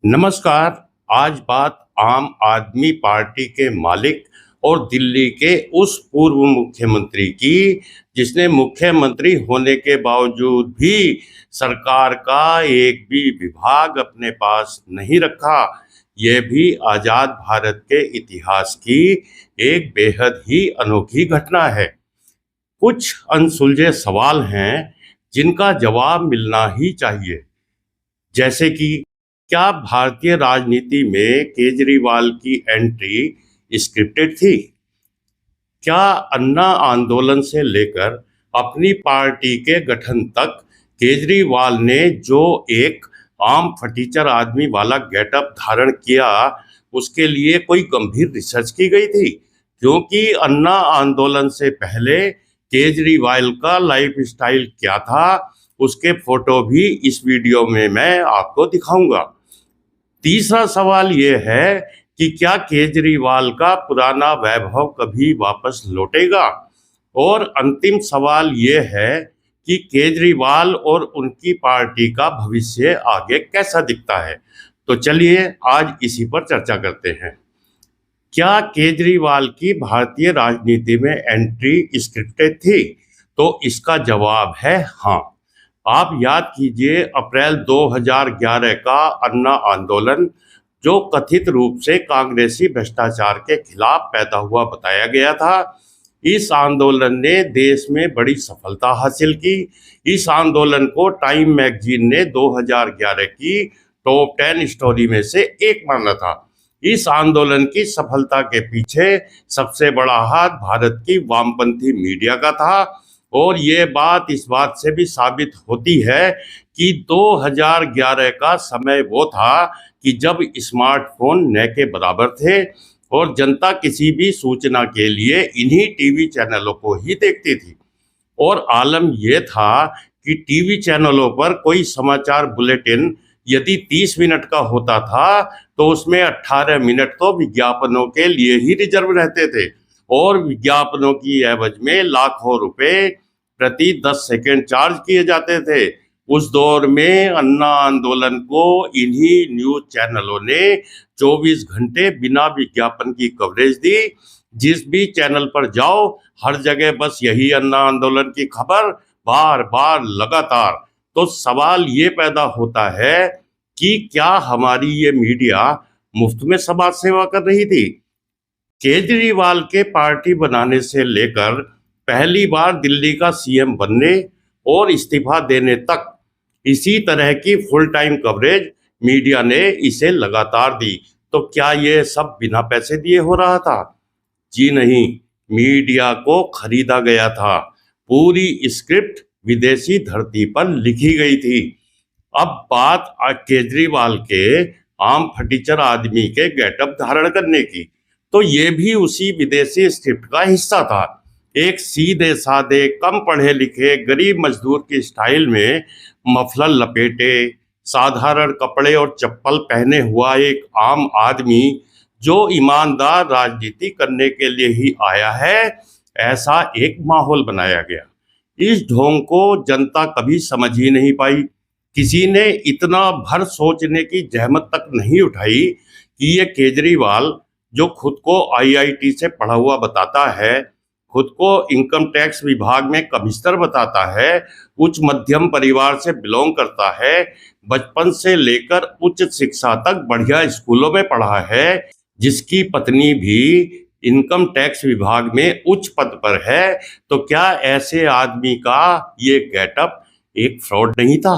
नमस्कार। आज बात आम आदमी पार्टी के मालिक और दिल्ली के उस पूर्व मुख्यमंत्री की जिसने मुख्यमंत्री होने के बावजूद भी सरकार का एक भी विभाग अपने पास नहीं रखा। यह भी आजाद भारत के इतिहास की एक बेहद ही अनोखी घटना है। कुछ अनसुलझे सवाल हैं जिनका जवाब मिलना ही चाहिए, जैसे कि क्या भारतीय राजनीति में केजरीवाल की एंट्री स्क्रिप्टेड थी? क्या अन्ना आंदोलन से लेकर अपनी पार्टी के गठन तक केजरीवाल ने जो एक आम फटीचर आदमी वाला गेटअप धारण किया, उसके लिए कोई गंभीर रिसर्च की गई थी? क्योंकि अन्ना आंदोलन से पहले केजरीवाल का लाइफ स्टाइल क्या था, उसके फोटो भी इस वीडियो में मैं आपको दिखाऊंगा। तीसरा सवाल यह है कि क्या केजरीवाल का पुराना वैभव कभी वापस लौटेगा? और अंतिम सवाल यह है कि केजरीवाल और उनकी पार्टी का भविष्य आगे कैसा दिखता है। तो चलिए आज इसी पर चर्चा करते हैं। क्या केजरीवाल की भारतीय राजनीति में एंट्री स्क्रिप्टेड थी? तो इसका जवाब है हाँ। आप याद कीजिए, अप्रैल 2011 का अन्ना आंदोलन, जो कथित रूप से कांग्रेसी भ्रष्टाचार के खिलाफ पैदा हुआ बताया गया था। इस आंदोलन ने देश में बड़ी सफलता हासिल की। इस आंदोलन को टाइम मैगजीन ने 2011 की टॉप 10 स्टोरी में से एक माना था। इस आंदोलन की सफलता के पीछे सबसे बड़ा हाथ भारत की वामपंथी मीडिया का था। और ये बात इस बात से भी साबित होती है कि 2011 का समय वो था कि जब स्मार्टफोन न के बराबर थे और जनता किसी भी सूचना के लिए इन्हीं टीवी चैनलों को ही देखती थी। और आलम यह था कि टीवी चैनलों पर कोई समाचार बुलेटिन यदि 30 मिनट का होता था तो उसमें 18 मिनट तो विज्ञापनों के लिए ही रिजर्व रहते थे। और विज्ञापनों की एवज में लाखों रुपए प्रति 10 सेकंड चार्ज किए जाते थे। उस दौर में अन्ना आंदोलन को इन्हीं न्यूज चैनलों ने 24 घंटे बिना विज्ञापन की कवरेज दी। जिस भी चैनल पर जाओ, हर जगह बस यही अन्ना आंदोलन की खबर, बार बार लगातार। तो सवाल ये पैदा होता है कि क्या हमारी ये मीडिया मुफ्त में समाज सेवा कर रही थी? केजरीवाल के पार्टी बनाने से लेकर पहली बार दिल्ली का सीएम बनने और इस्तीफा देने तक इसी तरह की फुल टाइम कवरेज मीडिया ने इसे लगातार दी। तो क्या ये सब बिना पैसे दिए हो रहा था? जी नहीं, मीडिया को खरीदा गया था। पूरी स्क्रिप्ट विदेशी धरती पर लिखी गई थी। अब बात केजरीवाल के आम फटीचर आदमी के गेटअप धारण करने की, तो ये भी उसी विदेशी स्क्रिप्ट का हिस्सा था। एक सीधे साधे कम पढ़े लिखे गरीब मजदूर की स्टाइल में मफलर लपेटे, साधारण कपड़े और चप्पल पहने हुआ एक आम आदमी जो ईमानदार राजनीति करने के लिए ही आया है, ऐसा एक माहौल बनाया गया। इस ढोंग को जनता कभी समझ ही नहीं पाई। किसी ने इतना भर सोचने की जहमत तक नहीं उठाई कि ये केजरीवाल, जो खुद को आईआईटी से पढ़ा हुआ बताता है, खुद को इनकम टैक्स विभाग में कमिश्नर बताता है, उच्च मध्यम परिवार से बिलोंग करता है, बचपन से लेकर उच्च शिक्षा तक बढ़िया स्कूलों में पढ़ा है, जिसकी पत्नी भी इनकम टैक्स विभाग में उच्च पद पर है, तो क्या ऐसे आदमी का ये गेटअप एक फ्रॉड नहीं था?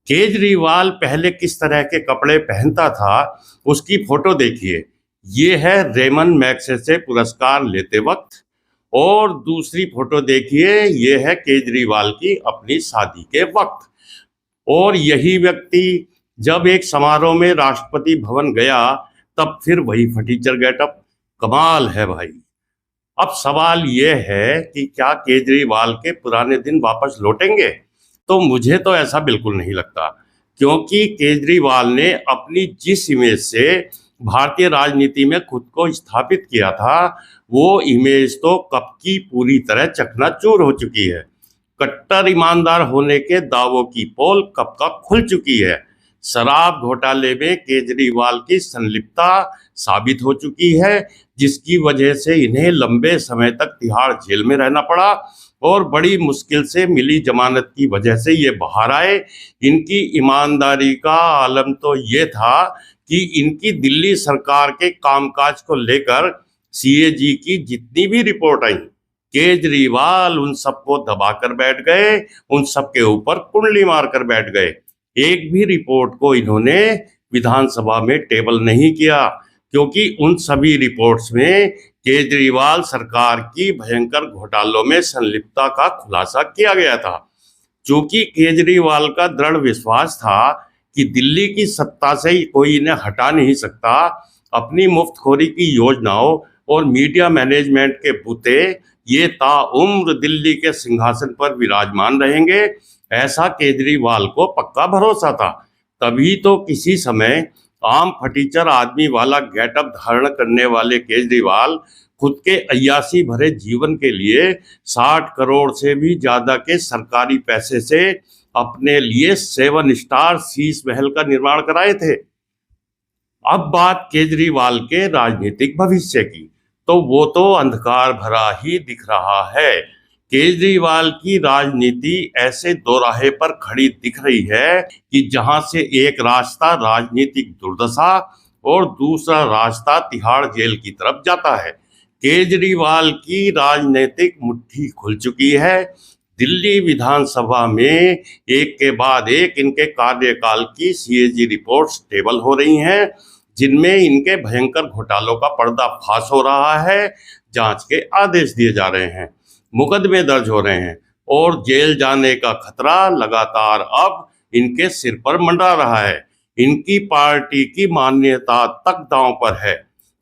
केजरीवाल पहले किस तरह के कपड़े पहनता था, उसकी फोटो देखिए। ये है रेमन मैग्सेसे पुरस्कार लेते वक्त। और दूसरी फोटो देखिए, ये है केजरीवाल की अपनी शादी के वक्त। और यही व्यक्ति जब एक समारोह में राष्ट्रपति भवन गया, तब फिर वही फटीचर गेटअप। कमाल है भाई। अब सवाल ये है कि क्या केजरीवाल के पुराने दिन वापस लौटेंगे? तो मुझे तो ऐसा बिल्कुल नहीं लगता, क्योंकि केजरीवाल ने अपनी जिस इमेज से भारतीय राजनीति में खुद को स्थापित किया था, वो इमेज तो कब की पूरी तरह चकनाचूर हो चुकी है। कट्टर ईमानदार होने के दावों की पोल कब का खुल चुकी है। शराब घोटाले में केजरीवाल की संलिप्तता साबित हो चुकी है, जिसकी वजह से इन्हें लंबे समय तक तिहाड़ जेल में रहना पड़ा और बड़ी मुश्किल से मिली जमानत की वजह से ये बाहर आए। इनकी ईमानदारी का आलम तो ये था कि इनकी दिल्ली सरकार के कामकाज को लेकर सीएजी की जितनी भी रिपोर्ट आई, केजरीवाल उन सबको दबाकर बैठ गए, उन सबके ऊपर कुंडली मारकर बैठ गए। एक भी रिपोर्ट को इन्होंने विधानसभा में टेबल नहीं किया, क्योंकि उन सभी रिपोर्ट्स में केजरीवाल सरकार की भयंकर घोटालों में संलिप्तता का खुलासा किया गया था। चूंकि केजरीवाल का दृढ़ विश्वास था कि दिल्ली की सत्ता से कोई इन्हें हटा नहीं सकता, अपनी मुफ्तखोरी की योजनाओं और मीडिया मैनेजमेंट के बूते ये ताउम्र दिल्ली के सिंहासन पर विराजमान रहेंगे, ऐसा केजरीवाल को पक्का भरोसा था। तभी तो किसी समय आम फटीचर आदमी वाला गेटअप धारण करने वाले केजरीवाल खुद के अय्यासी भरे जीवन के लिए 60 करोड़ से भी ज्यादा के सरकारी पैसे से अपने लिए 7 स्टार शीश महल का निर्माण कराए थे। अब बात केजरीवाल के राजनीतिक भविष्य की, तो वो तो अंधकार भरा ही दिख रहा है। केजरीवाल की राजनीति ऐसे दोराहे पर खड़ी दिख रही है कि जहां से एक रास्ता राजनीतिक दुर्दशा और दूसरा रास्ता तिहाड़ जेल की तरफ जाता है। केजरीवाल की राजनीतिक मुट्ठी खुल चुकी है। दिल्ली विधानसभा में एक के बाद एक इनके कार्यकाल की सीएजी रिपोर्ट्स टेबल हो रही हैं, जिनमें इनके भयंकर घोटालों का पर्दाफाश हो रहा है, जांच के आदेश दिए जा रहे हैं, मुकदमे दर्ज हो रहे हैं और जेल जाने का खतरा लगातार अब इनके सिर पर मंडरा रहा है। इनकी पार्टी की मान्यता तक दांव पर है।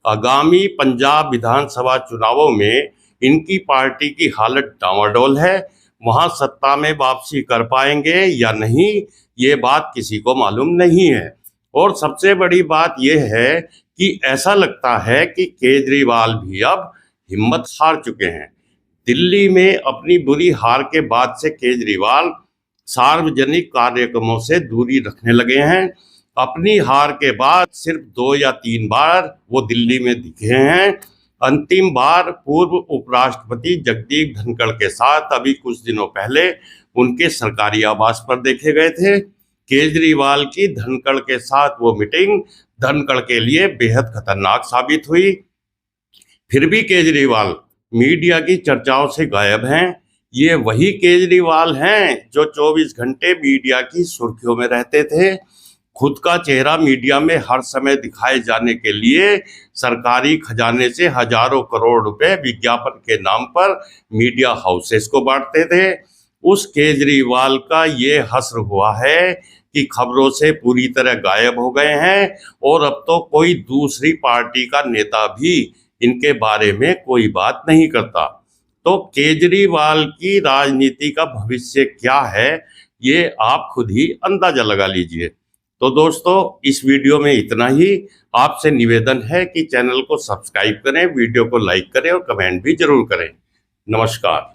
आगामी पंजाब विधानसभा चुनावों में इनकी पार्टी की हालत डामाडोल है। वहां सत्ता में वापसी कर पाएंगे या नहीं, ये बात किसी को मालूम नहीं है। और सबसे बड़ी बात यह है कि ऐसा लगता है कि केजरीवाल भी अब हिम्मत हार चुके हैं। दिल्ली में अपनी बुरी हार के बाद से केजरीवाल सार्वजनिक कार्यक्रमों से दूरी रखने लगे हैं। अपनी हार के बाद सिर्फ 2 या 3 बार वो दिल्ली में दिखे हैं। अंतिम बार पूर्व उपराष्ट्रपति जगदीप धनखड़ के साथ अभी कुछ दिनों पहले उनके सरकारी आवास पर देखे गए थे। केजरीवाल की धनखड़ के साथ वो मीटिंग धनखड़ के लिए बेहद खतरनाक साबित हुई। फिर भी केजरीवाल मीडिया की चर्चाओं से गायब हैं। ये वही केजरीवाल हैं जो 24 घंटे मीडिया की सुर्खियों में रहते थे। खुद का चेहरा मीडिया में हर समय दिखाए जाने के लिए सरकारी खजाने से हजारों करोड़ रुपए विज्ञापन के नाम पर मीडिया हाउसेस को बांटते थे। उस केजरीवाल का ये हश्र हुआ है कि खबरों से पूरी तरह गायब हो गए हैं और अब तो कोई दूसरी पार्टी का नेता भी इनके बारे में कोई बात नहीं करता। तो केजरीवाल की राजनीति का भविष्य क्या है, ये आप खुद ही अंदाजा लगा लीजिए। तो दोस्तों, इस वीडियो में इतना ही। आपसे निवेदन है कि चैनल को सब्सक्राइब करें, वीडियो को लाइक करें और कमेंट भी जरूर करें। नमस्कार।